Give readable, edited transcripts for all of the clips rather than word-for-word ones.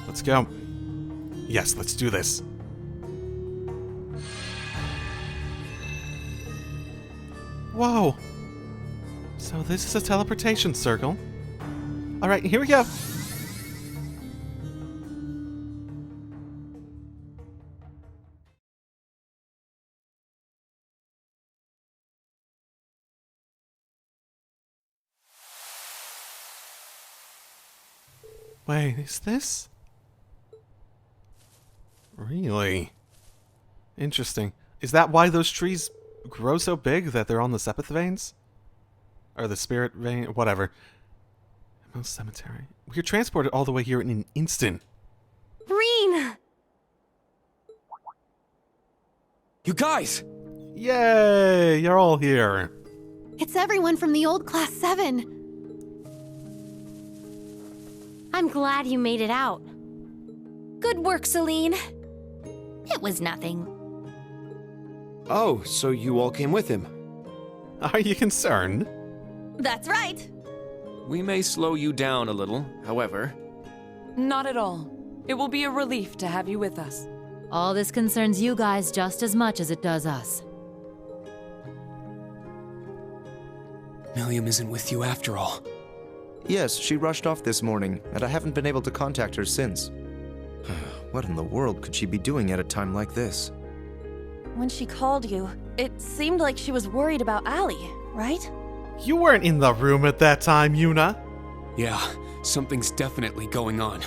Let's go. Yes, let's do this. Whoa! So this is a teleportation circle. Alright, here we go. Wait, is this? Really? Interesting. Is that why those trees grow so big that they're on the sepith veins? Or the spirit vein? Whatever. Most cemetery. We were transported all the way here in an instant. Rean! You guys! Yay! You're all here. It's everyone from the old Class 7. I'm glad you made it out. Good work, Celine. It was nothing. Oh, so you all came with him? Are you concerned? That's right. We may slow you down a little, however. Not at all. It will be a relief to have you with us. All this concerns you guys just as much as it does us. Milliam isn't with you after all. Yes, she rushed off this morning, and I haven't been able to contact her since. What in the world could she be doing at a time like this? When she called you, it seemed like she was worried about Allie, right? You weren't in the room at that time, Yuna. Yeah, something's definitely going on.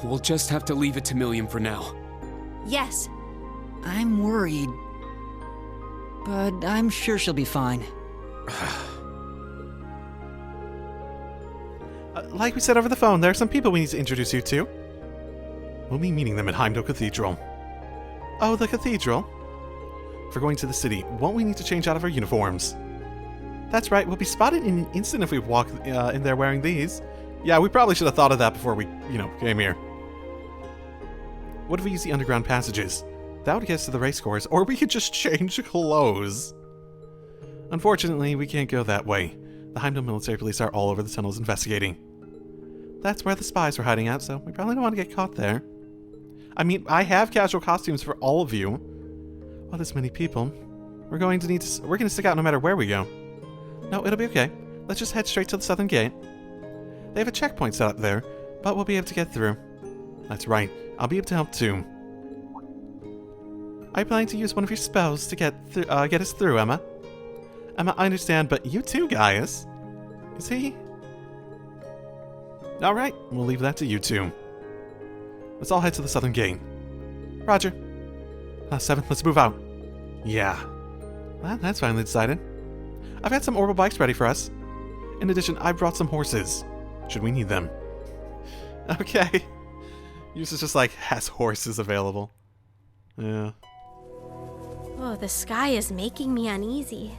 We'll just have to leave it to Milliam for now. Yes. I'm worried. But I'm sure she'll be fine. Like we said over the phone, there are some people we need to introduce you to. We'll be meeting them at Heimdall Cathedral. Oh, the cathedral? For going to the city, won't we need to change out of our uniforms? That's right, we'll be spotted in an instant if we walk in there wearing these. Yeah, we probably should have thought of that before we, came here. What if we use the underground passages? That would get us to the race course, or we could just change clothes. Unfortunately, we can't go that way. The Heimdall military police are all over the tunnels investigating. That's where the spies were hiding out, so we probably don't want to get caught there. I mean, I have casual costumes for all of you. Well, this many people. We're going to stick out no matter where we go. No, it'll be okay. Let's just head straight to the southern gate. They have a checkpoint set up there, but we'll be able to get through. That's right. I'll be able to help too. Are you planning to use one of your spells to get us through, Emma? Emma, I understand, but you too, Gaius. Is he? Alright, we'll leave that to you two. Let's all head to the southern gate. Roger. 7, let's move out. Yeah. Well, that's finally decided. I've had some orbital bikes ready for us. In addition, I brought some horses. Should we need them? Okay. Yours is just like, has horses available. Yeah. Oh, the sky is making me uneasy.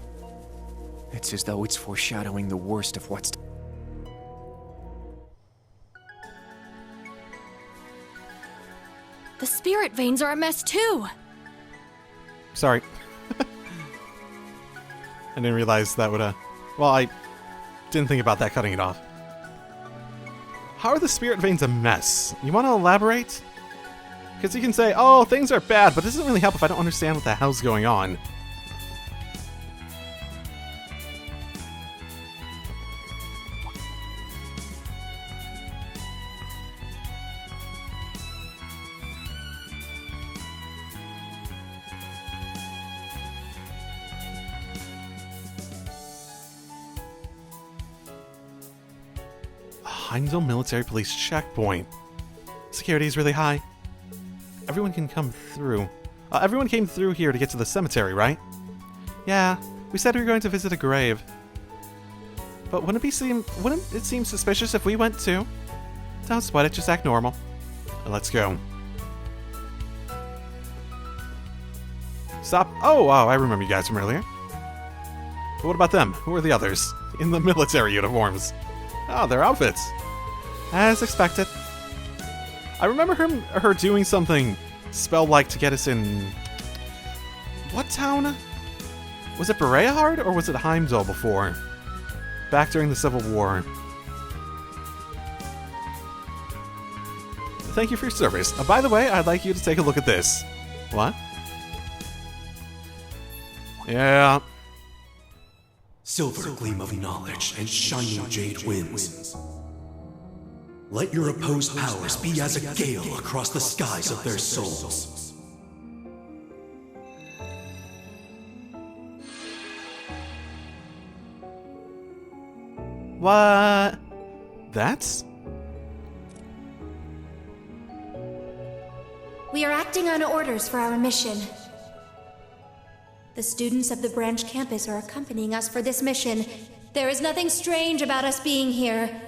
It's as though it's foreshadowing the worst of what's... The spirit veins are a mess too. Sorry. I didn't realize that would, well, I didn't think about that cutting it off. How are the spirit veins a mess? You want to elaborate? Because you can say, oh, things are bad, but it doesn't really help if I don't understand what the hell's going on. Heimdall Military Police checkpoint. Security is really high. Everyone can come through. Everyone came through here to get to the cemetery, right? Yeah, we said we were going to visit a grave. But wouldn't it seem suspicious if we went too? Don't sweat it, just act normal. Let's go. Stop. Oh, wow, I remember you guys from earlier. But what about them? Who are the others? In the military uniforms. Oh, their outfits. As expected. I remember her doing something spell-like to get us in... What town? Was it Bereahard or was it Heimdall before? Back during the Civil War. Thank you for your service. By the way, I'd like you to take a look at this. What? Yeah. Silver gleam of knowledge and shining jade winds. Let your opposed powers be as a gale across the skies of their souls. What? That's... We are acting on orders for our mission. The students of the branch campus are accompanying us for this mission. There is nothing strange about us being here.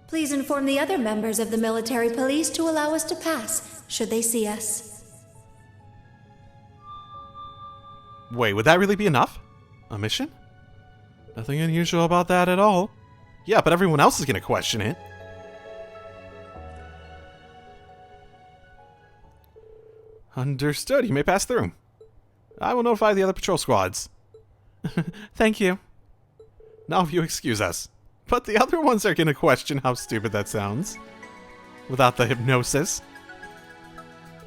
Please inform the other members of the military police to allow us to pass, should they see us. Wait, would that really be enough? A mission? Nothing unusual about that at all. Yeah, but everyone else is going to question it. Understood. You may pass through. I will notify the other patrol squads. Thank you. Now if you excuse us. But the other ones are going to question how stupid that sounds. Without the hypnosis.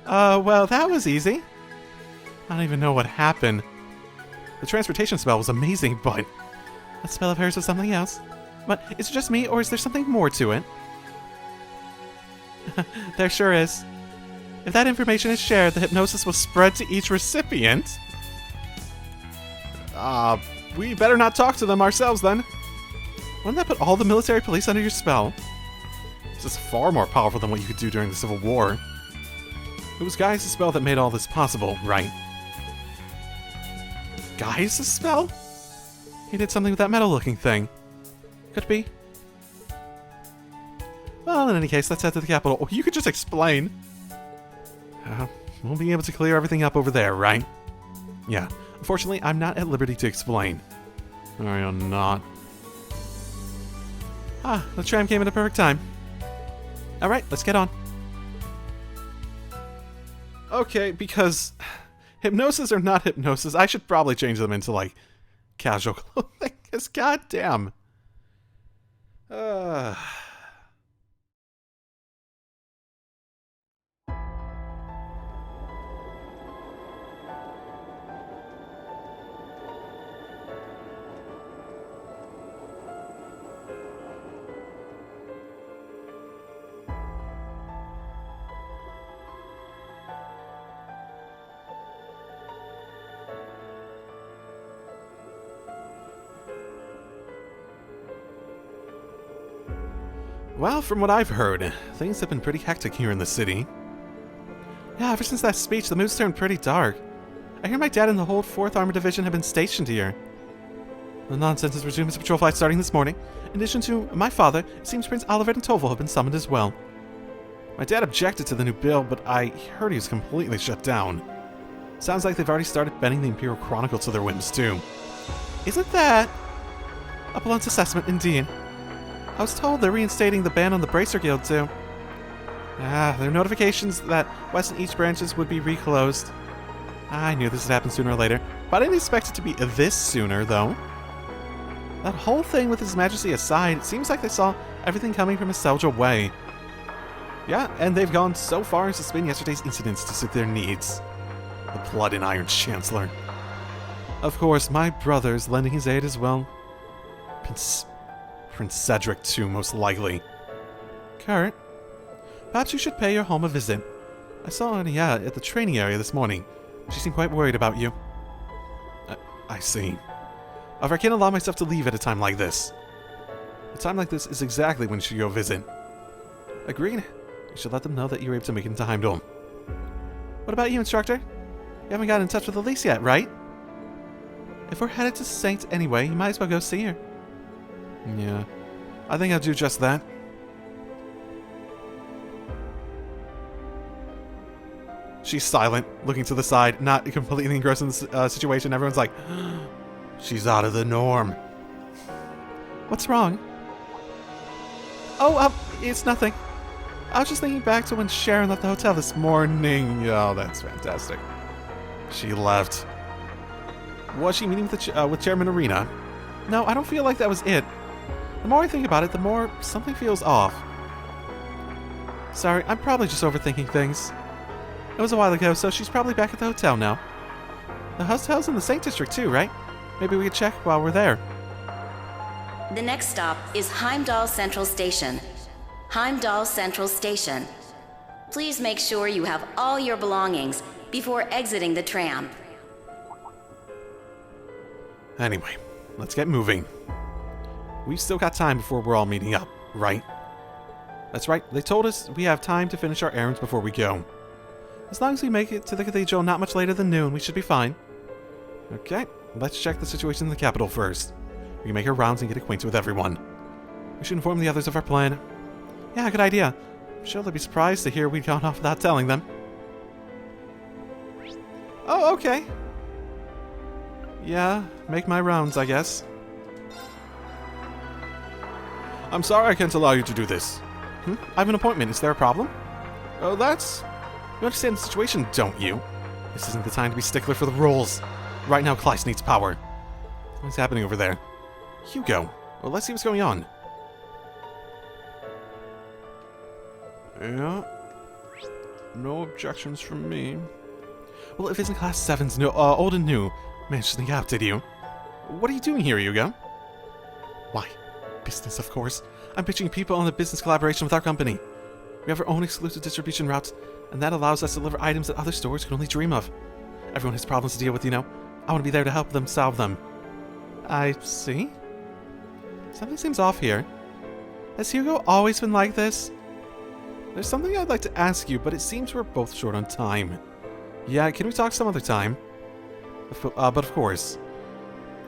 Well, that was easy. I don't even know what happened. The transportation spell was amazing, but... that spell of hers was something else. But is it just me, or is there something more to it? There sure is. If that information is shared, the hypnosis will spread to each recipient. We better not talk to them ourselves then. Wouldn't that put all the military police under your spell? This is far more powerful than what you could do during the Civil War. It was Gaius' spell that made all this possible, right? Gaius' spell? He did something with that metal-looking thing. Could be. Well, in any case, let's head to the capital. Oh, you could just explain. We'll be able to clear everything up over there, right? Yeah. Unfortunately, I'm not at liberty to explain. I am not. The tram came at a perfect time. Alright, let's get on. Okay, because hypnosis or not hypnosis, I should probably change them into, like, casual clothing, because goddamn. Well, from what I've heard, things have been pretty hectic here in the city. Yeah, ever since that speech, the mood's turned pretty dark. I hear my dad and the whole 4th Armored Division have been stationed here. The nonsense has resumed its patrol flight starting this morning. In addition to my father, it seems Prince Oliver and Toval have been summoned as well. My dad objected to the new bill, but I heard he was completely shut down. Sounds like they've already started bending the Imperial Chronicle to their whims, too. Isn't that a blunt assessment, indeed? I was told they're reinstating the ban on the Bracer Guild, too. There are notifications that West and East branches would be reclosed. I knew this would happen sooner or later, but I didn't expect it to be this sooner, though. That whole thing with His Majesty aside, it seems like they saw everything coming from a Selja way. Yeah, and they've gone so far as to spin yesterday's incidents to suit their needs. The Blood and Iron Chancellor. Of course, my brother's lending his aid as well. Prince Cedric, too, most likely. Kurt, perhaps you should pay your home a visit. I saw Anya at the training area this morning. She seemed quite worried about you. I see. If I can't allow myself to leave at a time like this. A time like this is exactly when you should go visit. Agreed. You should let them know that you're able to make it into Heimdall. What about you, instructor? You haven't gotten in touch with Elise yet, right? If we're headed to Saint anyway, you might as well go see her. Yeah, I think I'll do just that. She's silent, looking to the side, not completely engrossed in the situation. Everyone's like, she's out of the norm. What's wrong? Oh, it's nothing. I was just thinking back to when Sharon left the hotel this morning. Oh, that's fantastic. She left. Was she meeting with Chairman Arena? No, I don't feel like that was it. The more I think about it, the more something feels off. Sorry, I'm probably just overthinking things. It was a while ago, so she's probably back at the hotel now. The hotel's in the St. District too, right? Maybe we could check while we're there. The next stop is Heimdall Central Station. Heimdall Central Station. Please make sure you have all your belongings before exiting the tram. Anyway, let's get moving. We've still got time before we're all meeting up, right? That's right, they told us we have time to finish our errands before we go. As long as we make it to the cathedral not much later than noon, we should be fine. Okay, let's check the situation in the capital first. We can make our rounds and get acquainted with everyone. We should inform the others of our plan. Yeah, good idea. I'm sure they'll be surprised to hear we'd gone off without telling them. Oh, okay. Yeah, make my rounds, I guess. I'm sorry I can't allow you to do this. I have an appointment. Is there a problem? Oh, that's... You understand the situation, don't you? This isn't the time to be stickler for the rules. Right now, Kleist needs power. What's happening over there? Hugo. Well, let's see what's going on. Yeah. No objections from me. Well, if it's in Class 7's old and new, managed to sneak out, did you? What are you doing here, Hugo? Why? Business, of course. I'm pitching people on a business collaboration with our company. We have our own exclusive distribution routes, and that allows us to deliver items that other stores can only dream of. Everyone has problems to deal with, you know. I want to be there to help them solve them. I see. Something seems off here. Has Hugo always been like this? There's something I'd like to ask you, but it seems we're both short on time. Yeah, can we talk some other time? But of course.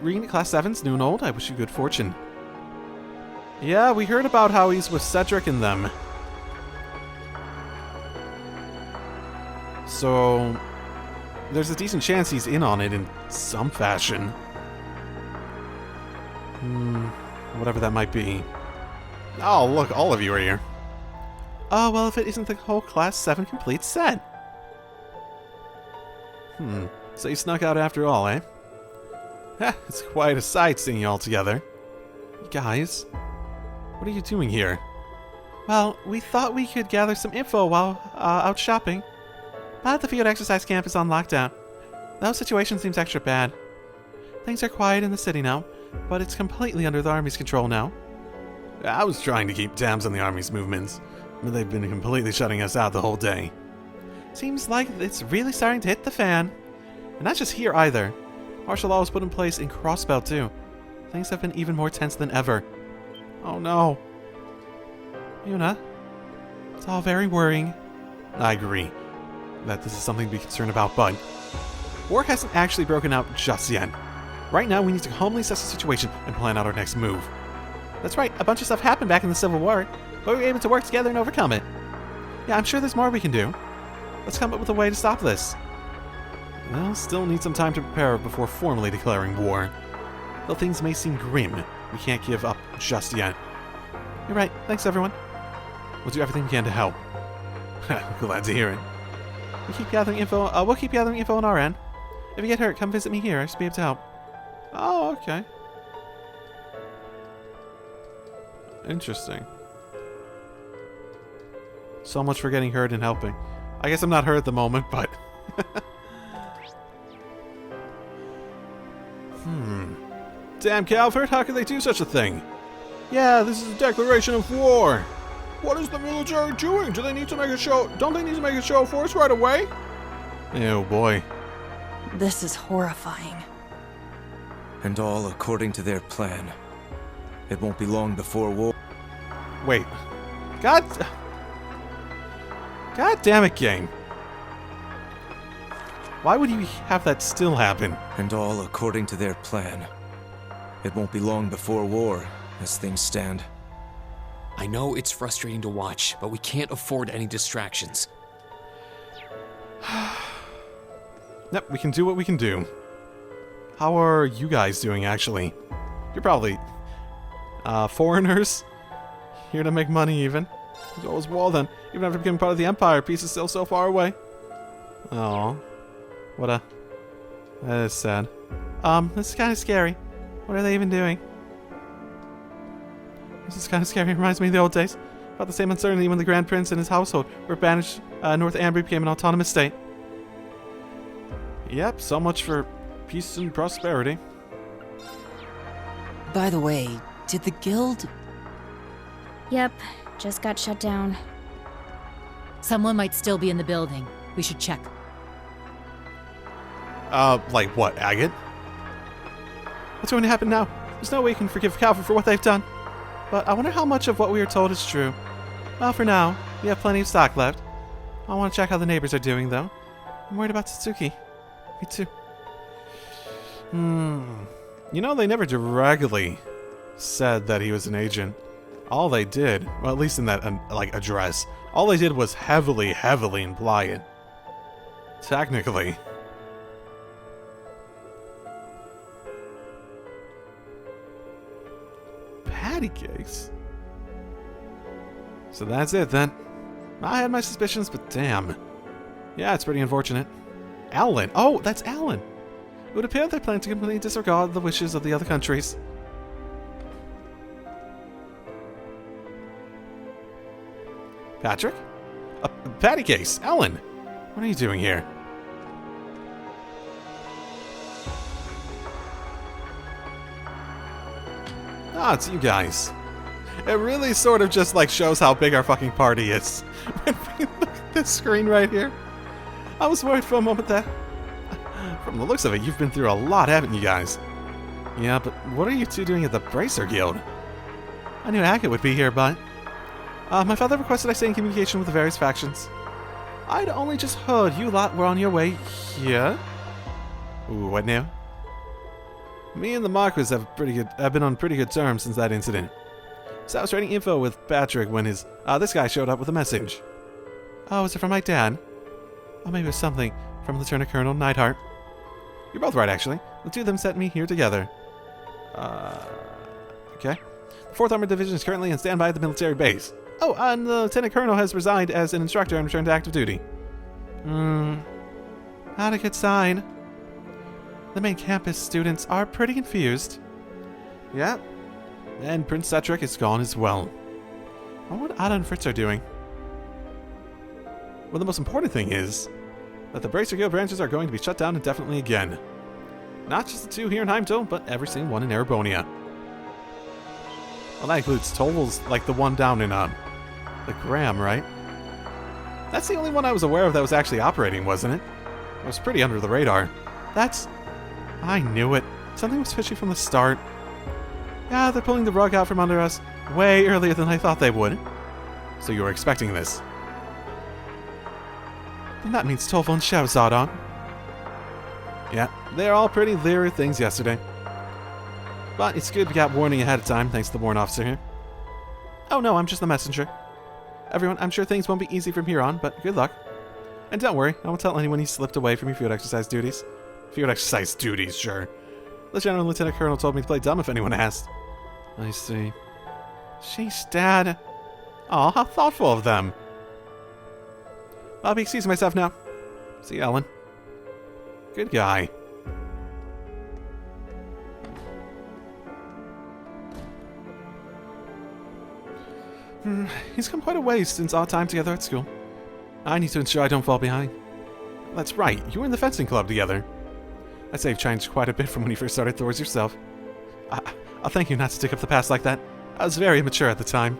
Rean, Class 7's new and old, I wish you good fortune. Yeah, we heard about how he's with Cedric and them. So, there's a decent chance he's in on it in some fashion. Whatever that might be. Oh, look, all of you are here. Oh, well, if it isn't the whole Class 7 complete set. So you snuck out after all, eh? Heh, it's quite a sight seeing you all together. You guys, what are you doing here? Well, we thought we could gather some info while out shopping. But the field exercise camp is on lockdown. The whole situation seems extra bad. Things are quiet in the city now, but it's completely under the Army's control now. I was trying to keep tabs on the Army's movements, but they've been completely shutting us out the whole day. Seems like it's really starting to hit the fan. And not just here either. Martial law was put in place in Crossbell too. Things have been even more tense than ever. Oh no. Yuna, it's all very worrying. I agree that this is something to be concerned about, but war hasn't actually broken out just yet. Right now, we need to calmly assess the situation and plan out our next move. That's right, a bunch of stuff happened back in the Civil War, but we were able to work together and overcome it. Yeah, I'm sure there's more we can do. Let's come up with a way to stop this. We'll still need some time to prepare before formally declaring war. Though things may seem grim, we can't give up just yet. You're right, thanks everyone. We'll do everything we can to help. Glad to hear it. We'll keep gathering info on our end. If you get hurt, come visit me here. I should be able to help. Oh, okay. Interesting. So much for getting hurt and helping. I guess I'm not hurt at the moment, but... Damn, Calvert, how could they do such a thing? Yeah, this is a declaration of war. What is the military doing? Do they need to make a show? Don't they need to make a show for us right away? Oh boy. This is horrifying. And all according to their plan. It won't be long before war. Wait. God damn it, game. Why would you have that still happen? And all according to their plan. It won't be long before war, as things stand. I know it's frustrating to watch, but we can't afford any distractions. Yep, we can do what we can do. How are you guys doing, actually? You're probably... foreigners? Here to make money, even. There's always war, then. Even after becoming part of the Empire, peace is still so far away. Oh, what a That is sad. This is kind of scary. What are they even doing? This is kind of scary. It reminds me of the old days. About the same uncertainty when the Grand Prince and his household were banished, North Amber became an autonomous state. Yep, so much for peace and prosperity. By the way, did the guild... Yep, just got shut down. Someone might still be in the building. We should check. Like what, Agate? What's going to happen now? There's no way you can forgive Calvin for what they've done. But I wonder how much of what we are told is true. Well, for now, we have plenty of stock left. I want to check how the neighbors are doing, though. I'm worried about Satsuki. Me too. You know, they never directly said that he was an agent. All they did, well, at least in that, address, all they did was heavily imply it. Technically. Patty cakes? So that's it, then. I had my suspicions, but damn. Yeah, it's pretty unfortunate. Alan! Oh, that's Alan! It would appear they plan to completely disregard the wishes of the other countries. Patrick? Patty cakes! Alan! What are you doing here? Ah, it's you guys. It really sort of just like shows how big our fucking party is. When we look at this screen right here. I was worried for a moment that... From the looks of it, you've been through a lot, haven't you guys? Yeah, but what are you two doing at the Bracer Guild? I knew Agate would be here, but... my father requested I stay in communication with the various factions. I'd only just heard you lot were on your way here. Ooh, what now? Me and the Marquis have been on pretty good terms since that incident. So I was trading info with Patrick when this guy showed up with a message. Oh, is it from my dad? Oh, maybe it was something from Lieutenant Colonel Neidhart. You're both right, actually. The two of them sent me here together. Okay. The 4th Armored Division is currently on standby at the military base. Oh, and the Lieutenant Colonel has resigned as an instructor and returned to active duty. Not a good sign. The main campus students are pretty confused. Yeah. And Prince Cedric is gone as well. I wonder what Ada and Fritz are doing. Well, the most important thing is that the Bracer Guild branches are going to be shut down indefinitely again. Not just the 2 here in Heimdall, but every single one in Erebonia. Well, that includes Toll's, like the one down in, the Graham, right? That's the only one I was aware of that was actually operating, wasn't it? It was pretty under the radar. I knew it. Something was fishy from the start. Yeah, they're pulling the rug out from under us way earlier than I thought they would. So you were expecting this. And that means Tolvo and Shahrazad. Yeah, they're all pretty leery things yesterday. But it's good we got warning ahead of time, thanks to the warrant officer here. Oh no, I'm just the messenger. Everyone, I'm sure things won't be easy from here on, but good luck. And don't worry, I won't tell anyone you slipped away from your field exercise duties. Field exercise duties, sure. The General and Lieutenant Colonel told me to play dumb if anyone asked. I see. Sheesh, Dad. Aw, how thoughtful of them. I'll be excusing myself now. See you, Ellen. Good guy. He's come quite a ways since our time together at school. I need to ensure I don't fall behind. That's right, you were in the fencing club together. I'd say you've changed quite a bit from when you first started Thor's yourself. I'll thank you not to stick up the past like that. I was very immature at the time.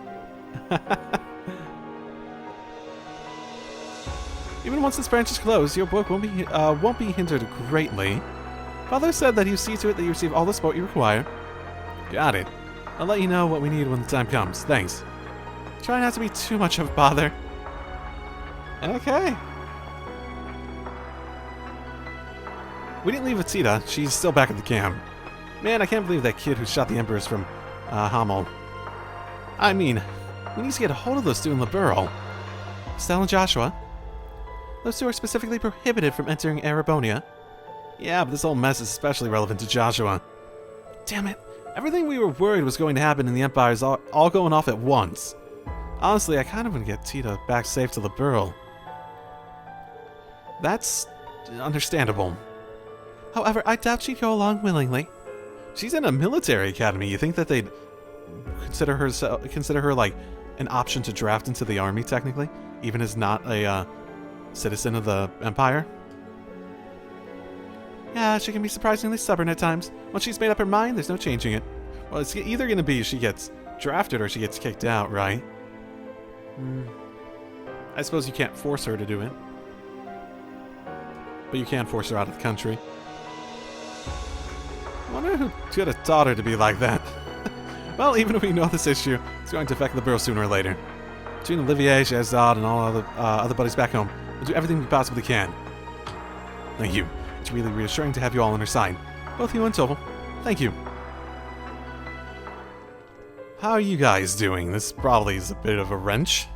Even once this branch is closed, your work won't be hindered greatly. Father said that he'll see to it that you receive all the support you require. Got it. I'll let you know what we need when the time comes. Thanks. Try not to be too much of a bother. Okay. We didn't leave with Tita. She's still back at the camp. Man, I can't believe that kid who shot the Emperors from Heimdall. I mean, we need to get a hold of those two in Liberl. Estelle and Joshua. Those two are specifically prohibited from entering Erebonia. Yeah, but this whole mess is especially relevant to Joshua. Damn it. Everything we were worried was going to happen in the Empire is all going off at once. Honestly, I kind of want to get Tita back safe to Liberl. That's understandable. However, I doubt she'd go along willingly. She's in a military academy. You think that they'd consider her like an option to draft into the army, technically, even as not a citizen of the Empire? Yeah, she can be surprisingly stubborn at times. Once she's made up her mind, there's no changing it. Well, it's either going to be she gets drafted or she gets kicked out, right? I suppose you can't force her to do it. But you can force her out of the country. I wonder who could have taught her to be like that. Well, even if we know this issue, it's going to affect the borough sooner or later. Between Olivier, Shazad, and all other buddies back home, we'll do everything we possibly can. Thank you. It's really reassuring to have you all on our side. Both you and Tovel. Thank you. How are you guys doing? This probably is a bit of a wrench.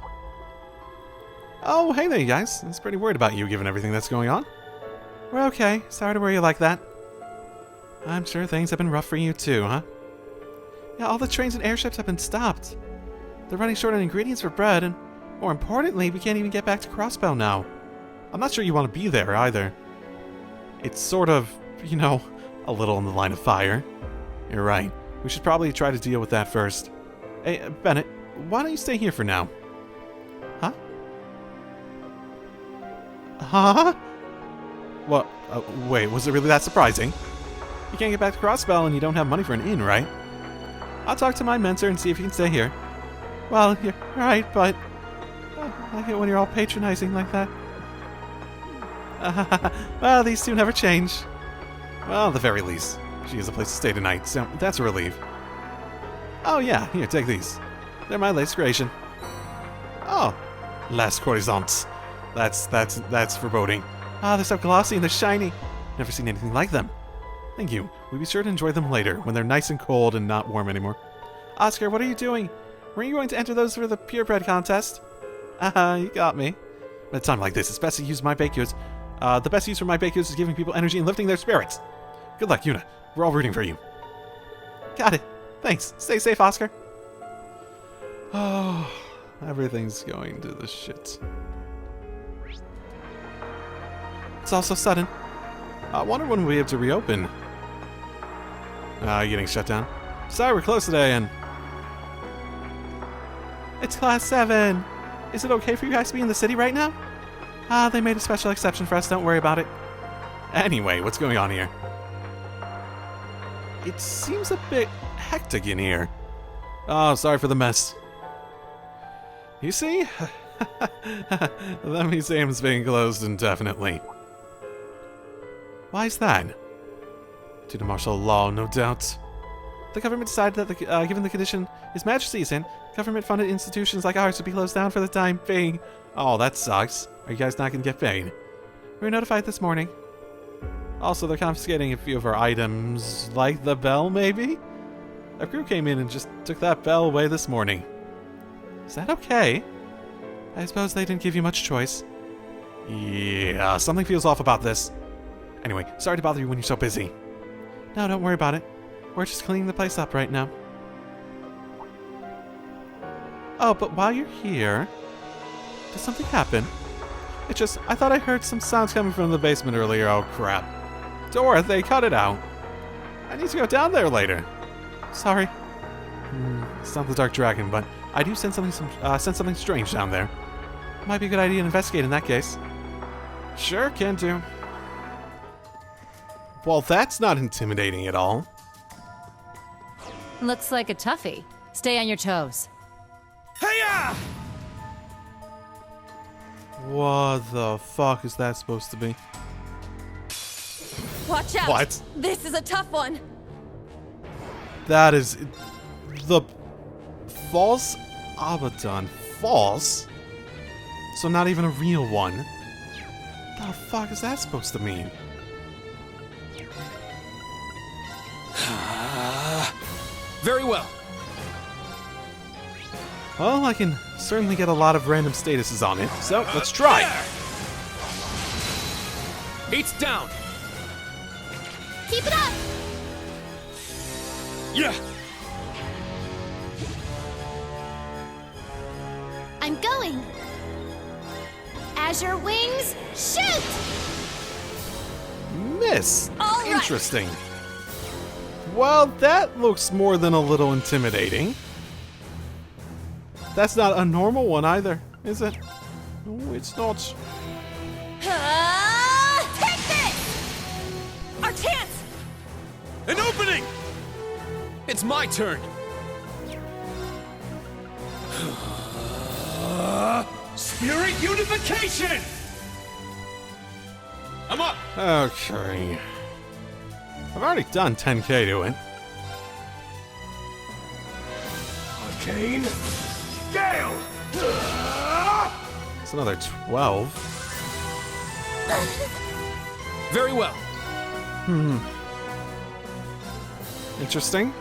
Oh, hey there, you guys. I was pretty worried about you given everything that's going on. We're okay. Sorry to worry you like that. I'm sure things have been rough for you too, huh? Yeah, all the trains and airships have been stopped. They're running short on ingredients for bread, and more importantly, we can't even get back to Crossbell now. I'm not sure you want to be there either. It's sort of, you know, a little in the line of fire. You're right. We should probably try to deal with that first. Hey, Bennett, why don't you stay here for now? Huh? Huh? What? Wait, was it really that surprising? You can't get back to Crossbell and you don't have money for an inn, right? I'll talk to my mentor and see if you can stay here. Well, you're right, but I like it when you're all patronizing like that. Well, these two never change. Well, at the very least, she has a place to stay tonight, so that's a relief. Oh yeah, here, take these. They're my latest creation. Oh, last croissants. That's foreboding. Ah, they're so glossy and they're shiny. Never seen anything like them. Thank you. We'll be sure to enjoy them later, when they're nice and cold and not warm anymore. Oscar, what are you doing? Weren't you going to enter those for the purebred contest? You got me. At a time like this, it's best to use my baked goods. The best use for my baked goods is giving people energy and lifting their spirits. Good luck, Yuna. We're all rooting for you. Got it. Thanks. Stay safe, Oscar. Oh, everything's going to the shit. It's all so sudden. I wonder when we'll be able to reopen. Getting shut down. Sorry, we're closed today, and... It's Class 7! Is it okay for you guys to be in the city right now? They made a special exception for us, don't worry about it. Anyway, what's going on here? It seems a bit hectic in here. Oh, sorry for the mess. You see? The museum's being closed indefinitely. Why is that? Due to martial law, no doubt. The government decided that, given the condition His Majesty is in, government-funded institutions like ours would be closed down for the time being. Oh, that sucks. Are you guys not going to get paid? We were notified this morning. Also, they're confiscating a few of our items, like the bell, maybe? Our crew came in and just took that bell away this morning. Is that okay? I suppose they didn't give you much choice. Yeah, something feels off about this. Anyway, sorry to bother you when you're so busy. No, don't worry about it. We're just cleaning the place up right now. Oh, but while you're here... Did something happen? It's just, I thought I heard some sounds coming from the basement earlier. Oh, crap. Dorothy, cut it out. I need to go down there later. Sorry. It's not the Dark Dragon, but I do sense something strange down there. Might be a good idea to investigate in that case. Sure, can do. Well, that's not intimidating at all. Looks like a toughie. Stay on your toes. Hey-ya! What the fuck is that supposed to be? Watch out! What? This is a tough one! That is... the... false Abaddon. False? So not even a real one? The fuck is that supposed to mean? Very well. Well, I can certainly get a lot of random statuses on it, so let's try! It's down. Keep it up! Yeah. I'm going! Azure wings, shoot! miss. All right. Interesting. Well, that looks more than a little intimidating. That's not a normal one either, is it? No, it's not. Take this! Our chance! An opening! It's my turn. Spirit unification! I'm up! Okay. I've already done 10k to it. Arcane Gale! It's another 12. Very well. Interesting.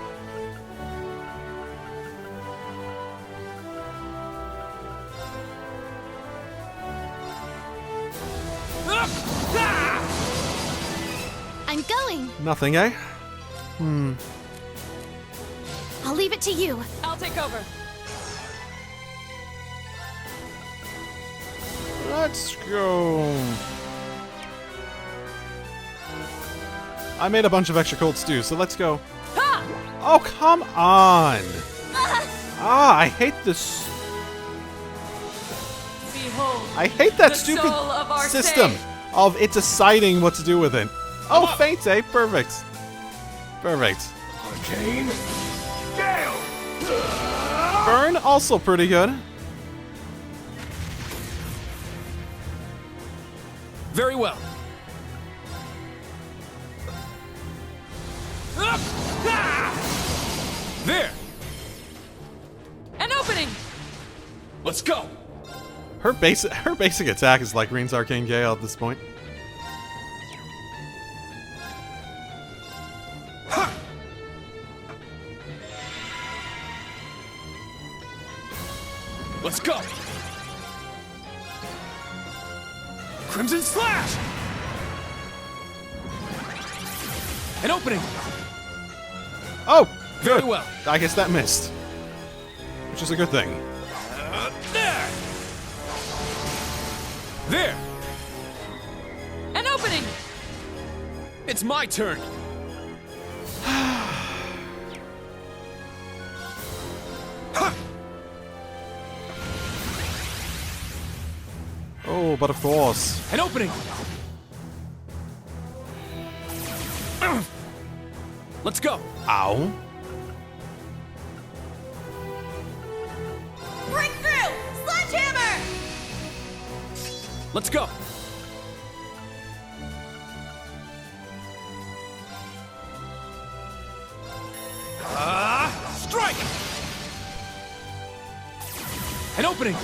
I'm going. Nothing, eh? I'll leave it to you. I'll take over. Let's go. I made a bunch of extra cold stew, so let's go. Ha! Oh, come on! I hate this. Behold, I hate that the stupid soul of our system sage. of it deciding what to do with it. Oh, faint, eh? Perfect. Perfect. Arcane Gale! Burn, also pretty good. Very well. There! An opening! Let's go! Her basic attack is like Rean's Arcane Gale at this point. Let's go! Crimson Slash! An opening! Oh, Very good. well. I guess that missed, which is a good thing. There! There! An opening! It's my turn! Oh, but of course. An opening! Let's go! Ow. Break through! Sledgehammer! Let's go! Strike! An opening!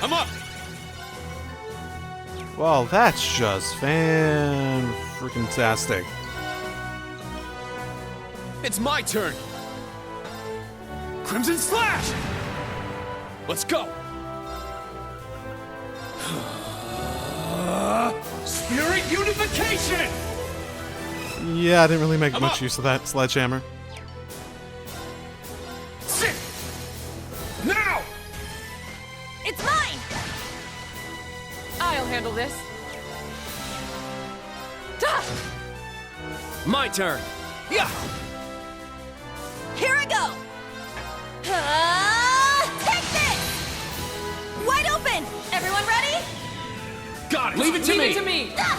I'm up! Well, that's just fan-freaking-tastic. It's my turn! Crimson Slash! Let's go! Spirit Unification! Yeah, I didn't really make I'm much up. use of that sledgehammer. Sit! Now! It's mine! I'll handle this. Da! My turn! Yeah! Here I go! Take this! Wide open! Everyone ready? Got it! Leave it to me! Leave it to me! Da!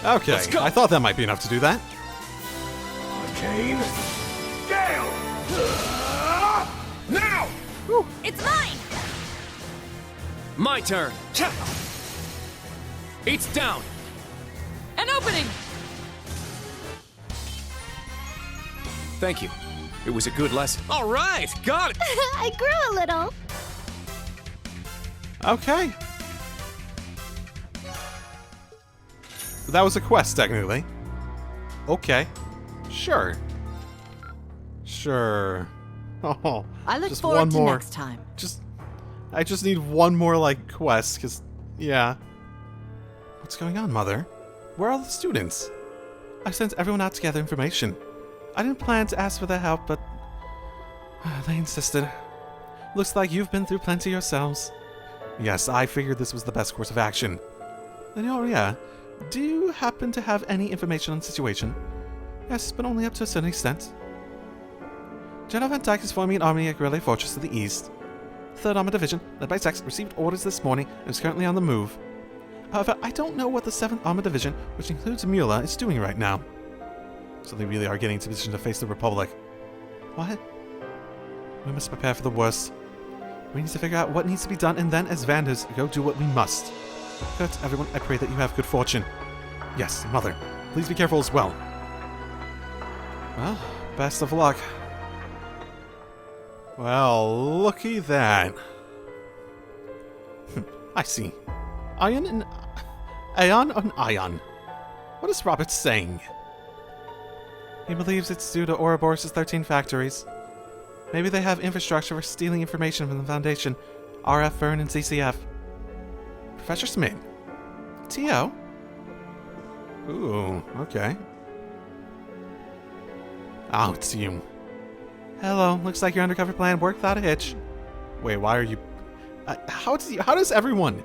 Okay, Let's go. I thought that might be enough to do that. Arcane Gale! Now! It's mine! My turn! It's down! An opening! Thank you. It was a good lesson. All right, got it! I grew a little. Okay. That was a quest, technically. Okay. Sure. Sure. Oh, I look just forward one to more. next time. I just need one more, like, quest, because, yeah. What's going on, Mother? Where are all the students? I sent everyone out to gather information. I didn't plan to ask for their help, but they insisted. Looks like you've been through plenty yourselves. Yes, I figured this was the best course of action. Then, oh yeah, do you happen to have any information on the situation? Yes, but only up to a certain extent. General Van Dyke is forming an army at Guerrilla Fortress to the east. The 3rd Armored Division, led by Zex, received orders this morning and is currently on the move. However, I don't know what the 7th Armored Division, which includes Mula, is doing right now. So they really are getting into position to face the Republic. What? We must prepare for the worst. We need to figure out what needs to be done, and then, as Vanders, go do what we must. Kurt, everyone, I pray that you have good fortune. Yes, Mother, please be careful as well. Well, best of luck. Well, looky that. I see. Aeon and Ion. What is Robert saying? He believes it's due to Ouroboros' 13 factories. Maybe they have infrastructure for stealing information from the Foundation, RF, Vern, and CCF. Professor Schmidt. T.O.? Ooh, okay. Oh, it's you. Hello, looks like your undercover plan worked without a hitch. Wait, why are you... How does everyone...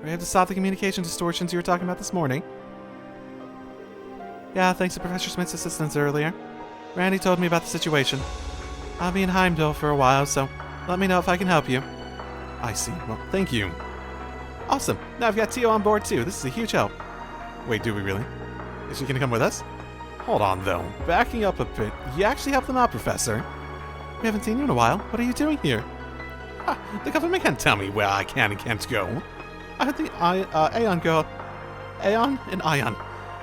We have to stop the communication distortions you were talking about this morning. Yeah, thanks to Professor Smith's assistance earlier. Randy told me about the situation. I'll be in Heimdall for a while, so let me know if I can help you. I see. Well, thank you. Awesome. Now I've got Tio on board too. This is a huge help. Wait, do we really? Is she gonna come with us? Hold on, though. Backing up a bit. You actually helped them out, Professor. We haven't seen you in a while. What are you doing here? The government can't tell me where I can and can't go. I heard the Aeon girl... Aeon and Ion.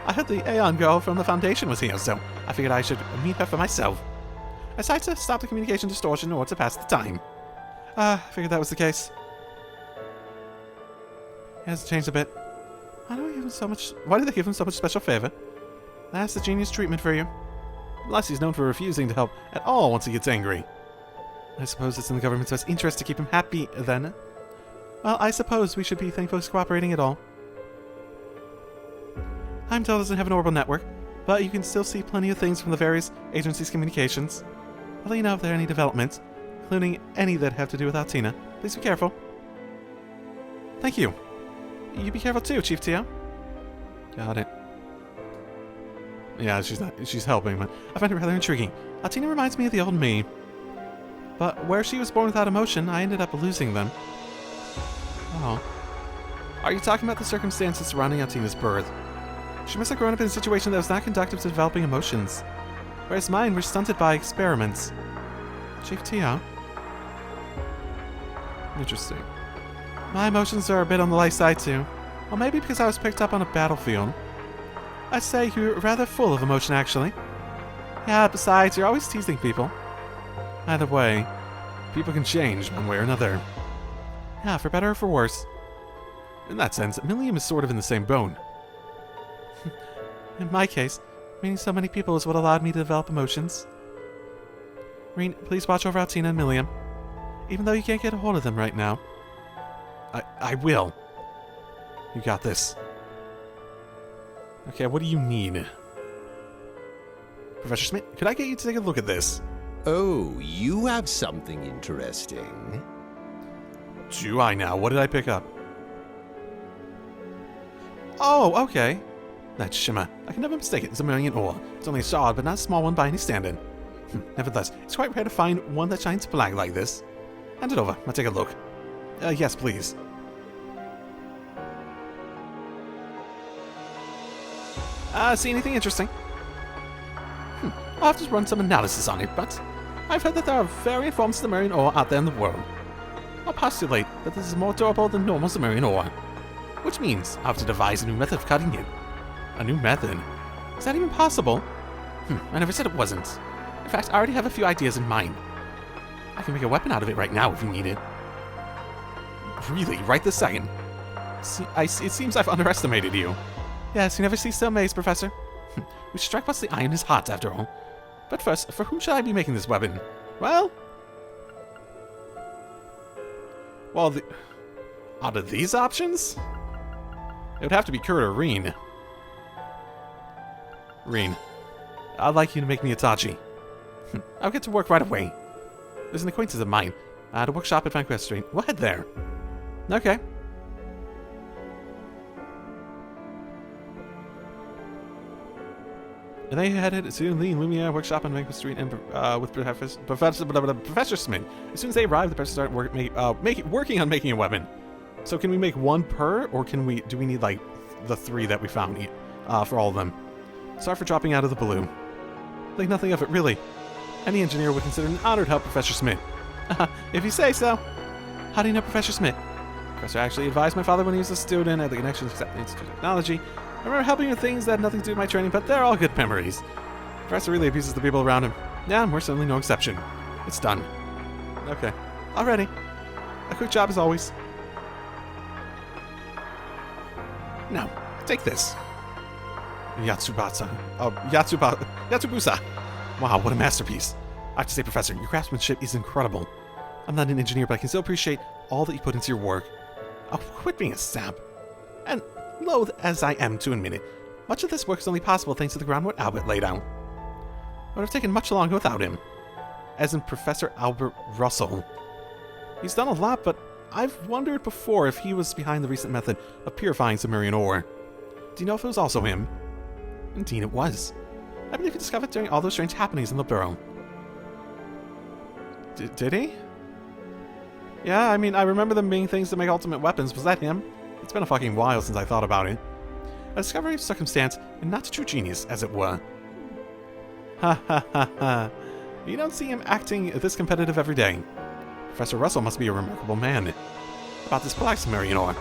I heard the Aeon girl from the Foundation was here, so I figured I should meet her for myself. I decided to stop the communication distortion in order to pass the time. I figured that was the case. It hasn't changed a bit. Why do they give him so much special favor? That's the genius treatment for you. Unless he's known for refusing to help at all once he gets angry. I suppose it's in the government's best interest to keep him happy, then. Well, I suppose we should be thankful he's cooperating at all. Heimdall doesn't have an orbital network, but you can still see plenty of things from the various agencies' communications. I'll let you know if there are any developments, including any that have to do with Altina. Please be careful. Thank you. You be careful too, Chief Tio. Got it. Yeah, she's helping, but I find it rather intriguing. Altina reminds me of the old me. But where she was born without emotion, I ended up losing them. Oh. Are you talking about the circumstances surrounding Altina's birth? She must have grown up in a situation that was not conducive to developing emotions, whereas mine were stunted by experiments. Chief Tio? Interesting. My emotions are a bit on the light side too. Well, maybe because I was picked up on a battlefield. I'd say you're rather full of emotion, actually. Yeah, besides, you're always teasing people. Either way, people can change one way or another. Yeah, for better or for worse. In that sense, Milliam is sort of in the same bone. In my case, meeting so many people is what allowed me to develop emotions. Rean, please watch over Altina and Milliam. Even though you can't get a hold of them right now. I will. You got this. Okay, what do you need? Professor Schmidt, could I get you to take a look at this? Oh, you have something interesting. Do I now? What did I pick up? Oh, okay. That's shimmer. I can never mistake it. It's a Zemurian ore. It's only a shard, but not a small one by any standard. Nevertheless, it's quite rare to find one that shines black like this. Hand it over. I'll take a look. Yes, please. See anything interesting? I'll have to run some analysis on it, but I've heard that there are variant forms of Zemurian ore out there in the world. I'll postulate that this is more durable than normal Zemurian ore, which means I'll have to devise a new method of cutting it. A new method? Is that even possible? I never said it wasn't. In fact, I already have a few ideas in mind. I can make a weapon out of it right now if you need it. Really? Right this second? It seems I've underestimated you. Yes, you never cease to amaze, Professor. We should strike whilst the iron is hot, after all. But first, for whom should I be making this weapon? Well... out of these options? It would have to be Kurt or Rean. Rean, I'd like you to make me a Tachi. I'll get to work right away. There's an acquaintance of mine at a workshop at Van Quest Street. We'll head there. Okay. And they headed to the Lumiere workshop on Maple Street and with Professor Schmidt. As soon as they arrived, the person started working on making a weapon. So can we make one per, or do we need like the 3 that we found for all of them? Sorry for dropping out of the blue. Think nothing of it, really. Any engineer would consider an honor to help Professor Schmidt. If you say so. How do you know Professor Schmidt? Professor actually advised my father when he was a student at the Connection Institute of Technology. I remember helping with things that had nothing to do with my training, but they're all good memories. Professor really abuses the people around him. Yeah, and we're certainly no exception. It's done. Okay. Already. A quick job as always. Now, take this. Yatsubusa. Wow, what a masterpiece. I have to say, Professor, your craftsmanship is incredible. I'm not an engineer, but I can still appreciate all that you put into your work. Oh, quit being a sap. And loath as I am to admit it, much of this work is only possible thanks to the groundwork Albert laid out. It would have taken much longer without him. As in Professor Albert Russell. He's done a lot, but I've wondered before if he was behind the recent method of purifying Zemurian ore. Do you know if it was also him? Indeed it was. I believe he discovered during all those strange happenings in the Burrow. Did he? Yeah, I mean, I remember them being things to make ultimate weapons. Was that him? It's been a fucking while since I thought about it. A discovery of circumstance, and not a true genius, as it were. Ha ha ha ha. You don't see him acting this competitive every day. Professor Russell must be a remarkable man. About this black Zemurian ore.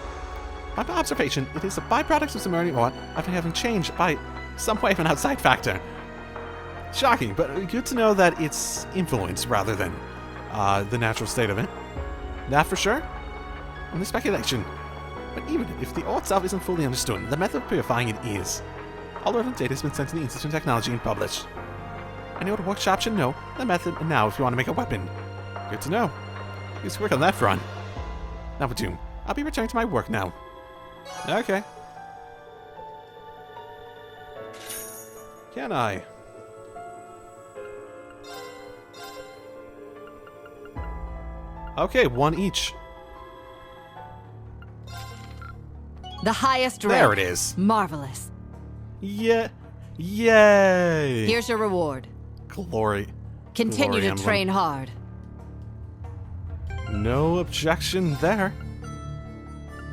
By my observation, it is a byproduct of Zemurian ore after having changed by some way of an outside factor. Shocking, but good to know that it's influenced rather than the natural state of it. That for sure? Only speculation. But even if the ore itself isn't fully understood, the method of purifying it is. All relevant data has been sent to the Institute of Technology and published. Anyone at the workshop should know the method and now if you want to make a weapon. Good to know. Please work on that front. Now for Doom. I'll be returning to my work now. Okay. Can I? Okay, 1 each. The highest rank. There it is. Marvelous. Yeah. Yay. Here's your reward. Glory. Continue to train hard. No objection there.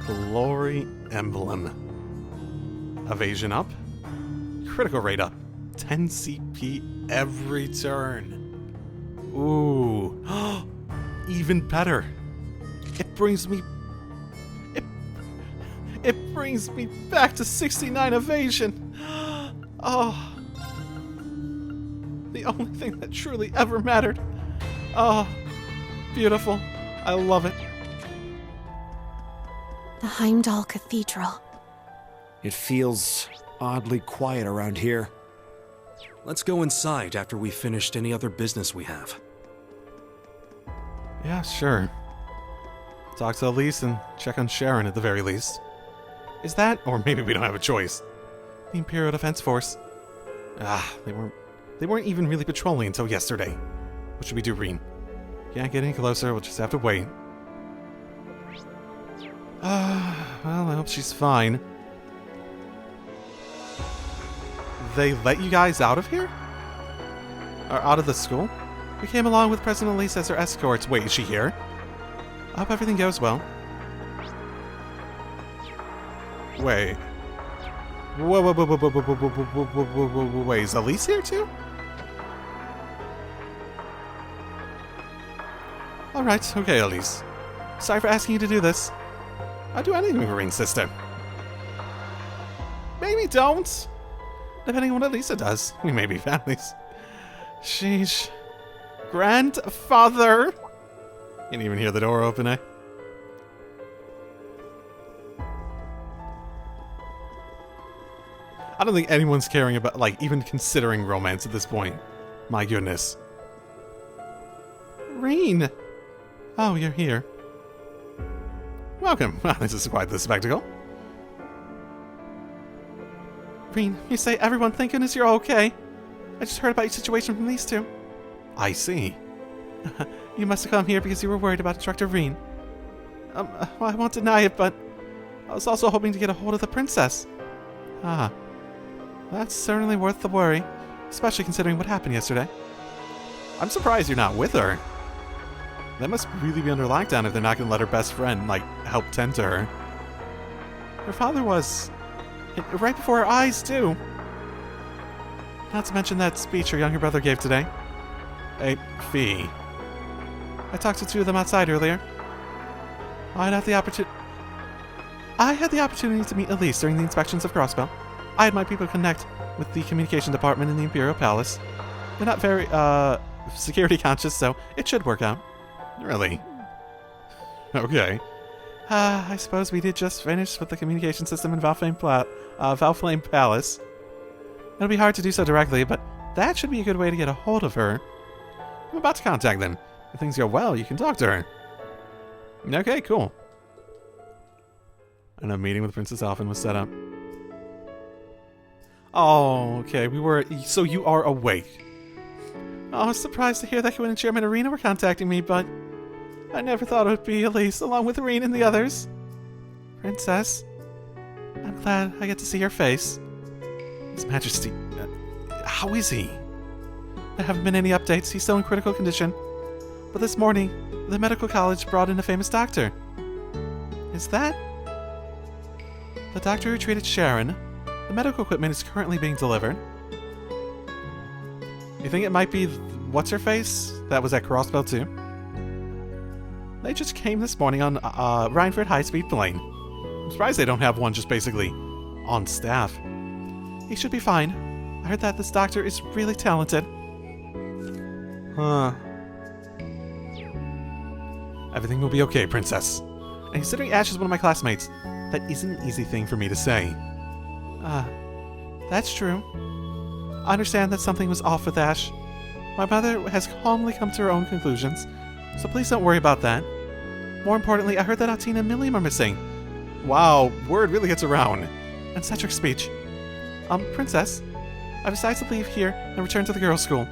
Glory emblem. Evasion up. Critical rate up. 10 CP every turn. Ooh. Even better. It brings me back to 69 evasion. Oh. The only thing that truly ever mattered. Oh. Beautiful. I love it. The Heimdall Cathedral. It feels oddly quiet around here. Let's go inside after we've finished any other business we have. Yeah, sure. Talk to Elise and check on Sharon at the very least. Is that, or maybe we don't have a choice? The Imperial Defense Force. They weren't even really patrolling until yesterday. What should we do, Rean? Can't get any closer, we'll just have to wait. Well, I hope she's fine. They let you guys out of here? Or out of the school? We came along with President Elise as her escorts. Wait, is she here? I hope everything goes well. Wait. Whoa, wait, is Elise here too? Alright, okay, Elise. Sorry for asking you to do this. I'll do anything with Rean's sister. Maybe don't. Depending on what Elisa does. We may be families. Sheesh. Grandfather! Can't even hear the door open, eh? I don't think anyone's caring about, like, even considering romance at this point. My goodness. Rean! Oh, you're here. Welcome. Well, this is quite the spectacle. Rean, you say everyone, thank goodness you're okay. I just heard about your situation from these two. I see. You must have come here because you were worried about Instructor Rean. Well, I won't deny it, but I was also hoping to get a hold of the princess. Ah, that's certainly worth the worry, especially considering what happened yesterday. I'm surprised you're not with her. That must really be under lockdown if they're not going to let her best friend, like, help tend to her. Her father was... right before her eyes, too. Not to mention that speech her younger brother gave today. Hey, Fee. I talked to two of them outside earlier. I had the opportunity to meet Elise during the inspections of Crossbell. I had my people connect with the communication department in the Imperial Palace. They're not very, security conscious, so it should work out. Really? Okay. I suppose we did just finish with the communication system in Valflame Palace. It'll be hard to do so directly, but that should be a good way to get a hold of her. I'm about to contact them. If things go well, you can talk to her. Okay, cool. And a meeting with Princess Alphen was set up. Oh, okay, so you are awake. Oh, I was surprised to hear that Quinn and Chairman Arena were contacting me, but I never thought it would be Elise, along with Rean and the others. Princess, I'm glad I get to see your face. His Majesty, how is he? There haven't been any updates. He's still in critical condition. But this morning, the medical college brought in a famous doctor. Is that the doctor who treated Sharon? The medical equipment is currently being delivered. You think it might be what's-her-face? That was at Crossbell too? They just came this morning on Rhineford high-speed plane. I'm surprised they don't have one just basically on staff. He should be fine. I heard that this doctor is really talented. Huh. Everything will be okay, Princess. And considering Ash is one of my classmates, that isn't an easy thing for me to say. That's true. I understand that something was off with Ash. My mother has calmly come to her own conclusions, so please don't worry about that. More importantly, I heard that Altina and Milliam are missing. Wow, word really gets around. And Cedric's speech. Princess, I've decided to leave here and return to the girls' school.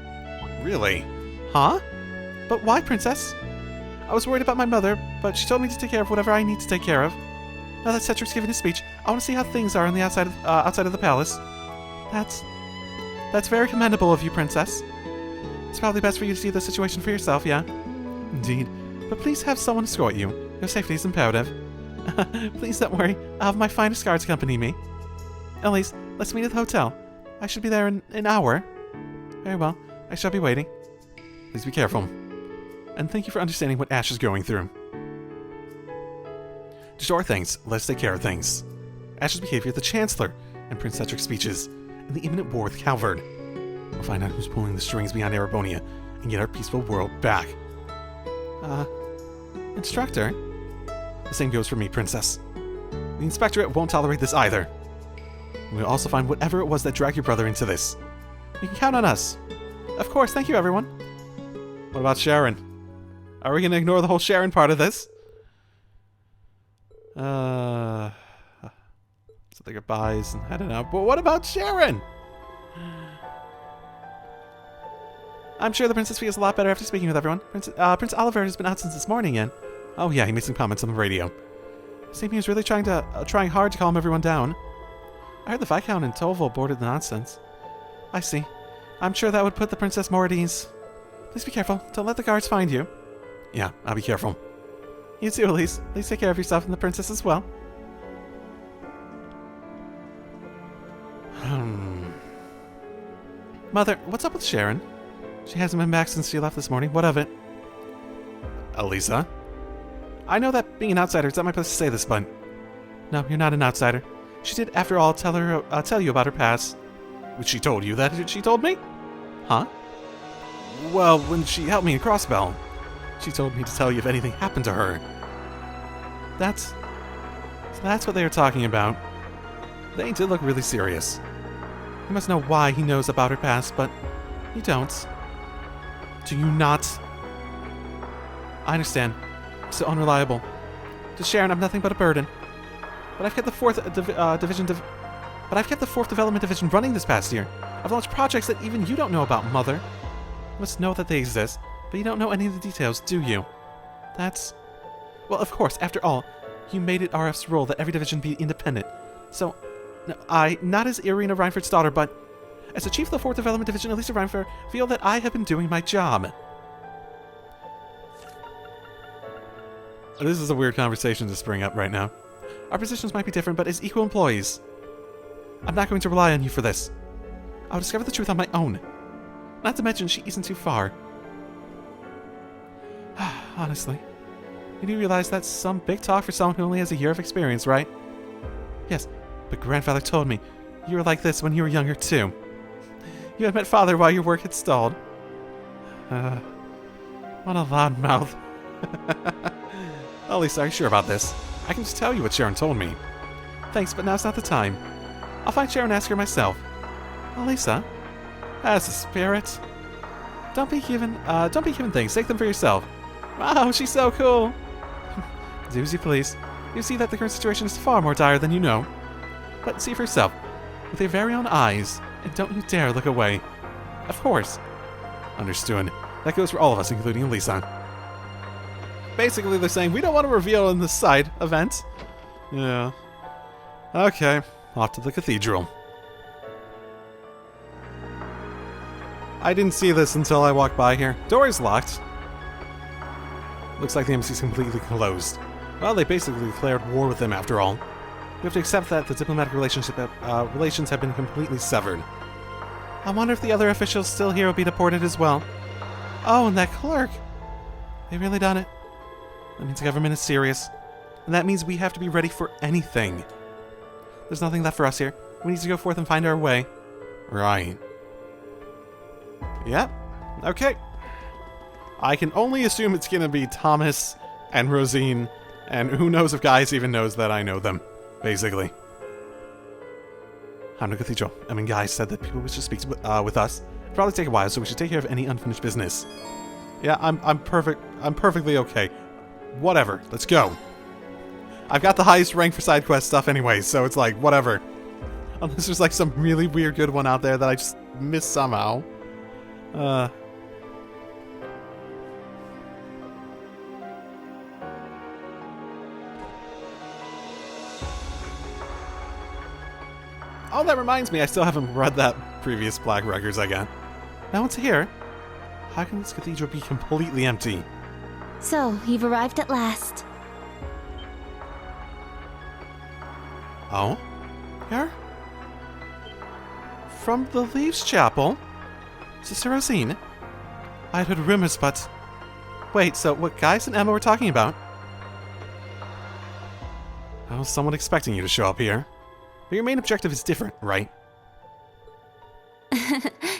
Really? Huh? But why, Princess? I was worried about my mother, but she told me to take care of whatever I need to take care of. Now that Cedric's given his speech, I want to see how things are on the outside of the palace. That's very commendable of you, Princess. It's probably best for you to see the situation for yourself, yeah? Indeed. But please have someone escort you. Your safety is imperative. Please don't worry. I'll have my finest guards accompany me. Elise, let's meet at the hotel. I should be there in an hour. Very well. I shall be waiting. Please be careful. And thank you for understanding what Ash is going through. To store things, let's take care of things. Ash's behavior with the Chancellor, and Prince Cedric's speeches, and the imminent war with Calvard. We'll find out who's pulling the strings beyond Erebonia, and get our peaceful world back. Instructor? The same goes for me, Princess. The Inspectorate won't tolerate this either. We'll also find whatever it was that dragged your brother into this. You can count on us. Of course, thank you, everyone. What about Sharon? Are we going to ignore the whole Sharon part of this? So the goodbyes and heading out. But what about Sharon? I'm sure the princess feels a lot better after speaking with everyone. Prince Oliver has been out since this morning, and... Oh yeah, he made some comments on the radio. It seemed he was really trying hard to calm everyone down. I heard the Viscount and Toval boarded the nonsense. I see. I'm sure that would put the princess more at ease. Please be careful. Don't let the guards find you. Yeah, I'll be careful. You too, Elise. Please take care of yourself and the princess as well. Mother, what's up with Sharon? She hasn't been back since she left this morning. What of it? Elisa? I know that being an outsider is not my place to say this, but... No, you're not an outsider. She did, after all, tell you about her past. Which she told you that she told me? Huh? Well, when she helped me in Crossbell, she told me to tell you if anything happened to her. That's what they were talking about. They did look really serious. You must know why he knows about her past, but you don't. Do you not? I understand. I'm so unreliable. To Sharon, I'm nothing but a burden. But I've kept the fourth development division running this past year. I've launched projects that even you don't know about, Mother. You must know that they exist, but you don't know any of the details, do you? That's Well, of course, after all, you made it RF's rule that every division be independent. So, no, I, not as Irina Reinford's daughter, but as the chief of the 4th Development Division, Elisa Reinford, feel that I have been doing my job. This is a weird conversation to spring up right now. Our positions might be different, but as equal employees, I'm not going to rely on you for this. I'll discover the truth on my own. Not to mention, she isn't too far. Honestly, you do realize that's some big talk for someone who only has a year of experience, right? Yes, but grandfather told me you were like this when you were younger, too. You had met father while your work had stalled. What a loud mouth. Lisa, are you sure about this? I can just tell you what Sharon told me. Thanks, but now's not the time. I'll find Sharon and ask her myself. Lisa, that's the spirit. Don't be given things. Take them for yourself. Wow, she's so cool. Do as you please. You see that the current situation is far more dire than you know. But see for yourself, with your very own eyes, and don't you dare look away. Of course. Understood. That goes for all of us, including Lisa. Basically, they're saying, we don't want to reveal in this side event. Yeah. Okay, off to the cathedral. I didn't see this until I walked by here. Door is locked. Looks like the embassy's completely closed. Well, they basically declared war with them after all. We have to accept that the diplomatic relations have been completely severed. I wonder if the other officials still here will be deported as well. Oh, and that clerk. They really done it. That means the government is serious. And that means we have to be ready for anything. There's nothing left for us here. We need to go forth and find our way. Right. Yep. Okay. I can only assume it's gonna be Thomas and Rosine, and who knows if Gaius even knows that I know them, basically. Heimdall Cathedral. Gaius said that people wish to speak with us. It'll probably take a while, so we should take care of any unfinished business. Yeah, I'm perfectly okay. Whatever. Let's go. I've got the highest rank for side quest stuff anyway, so it's like, whatever. Unless there's like some really weird good one out there that I just missed somehow. Oh, that reminds me, I still haven't read that previous Black Records I got. No one's here. How can this cathedral be completely empty? So, you've arrived at last. Oh? Here? From the Leaves Chapel? Sister Rosine? I had heard rumors, but... Wait, so what Gaius and Emma were talking about? I was somewhat expecting you to show up here. But your main objective is different, right?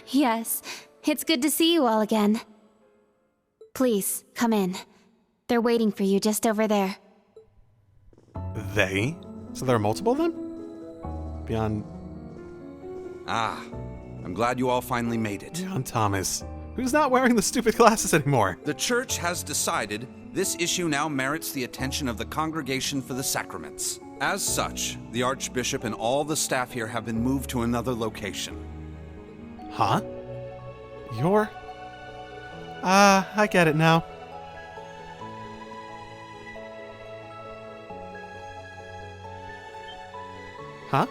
Yes, it's good to see you all again. Please, come in. They're waiting for you just over there. They? So there are multiple of them? Beyond... Ah, I'm glad you all finally made it. Beyond Thomas, who's not wearing the stupid glasses anymore. The church has decided this issue now merits the attention of the Congregation for the Sacraments. As such, the Archbishop and all the staff here have been moved to another location. Huh? You're... I get it now. Huh?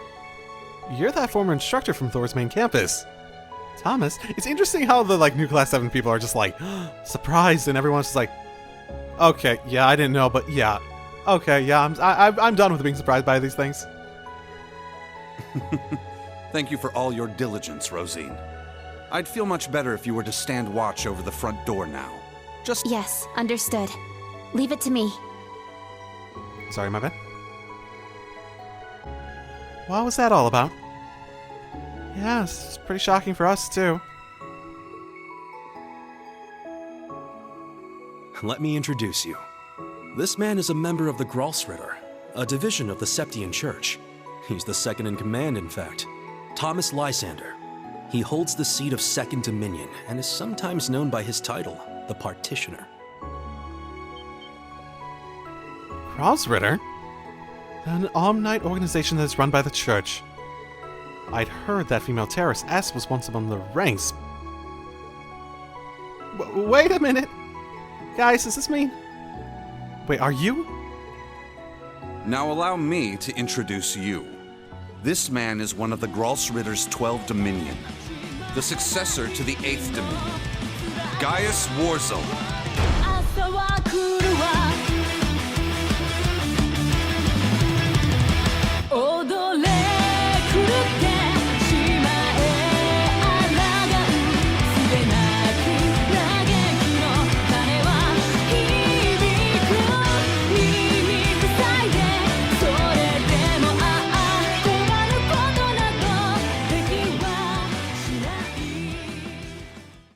You're that former instructor from Thor's main campus. Thomas, it's interesting how the new Class 7 people are just surprised, and everyone's just like, okay, yeah, I didn't know, but yeah. Okay, yeah, I'm done with being surprised by these things. Thank you for all your diligence, Rosine. I'd feel much better if you were to stand watch over the front door now. Just... Yes, understood. Leave it to me. Sorry, my bad. What was that all about? Yeah, it's pretty shocking for us, too. Let me introduce you. This man is a member of the Grossritter, a division of the Septian Church. He's the second in command, in fact. Thomas Lysander. He holds the seat of Second Dominion and is sometimes known by his title, the Partitioner. Crossritter? An all-night organization that is run by the church. I'd heard that female terrorist S was once among the ranks. Wait a minute! Guys, does this mean... Wait, are you? Now allow me to introduce you. This man is one of the Gralsritter's 12 Dominion, the successor to the 8th Dominion, Gaius Warzel.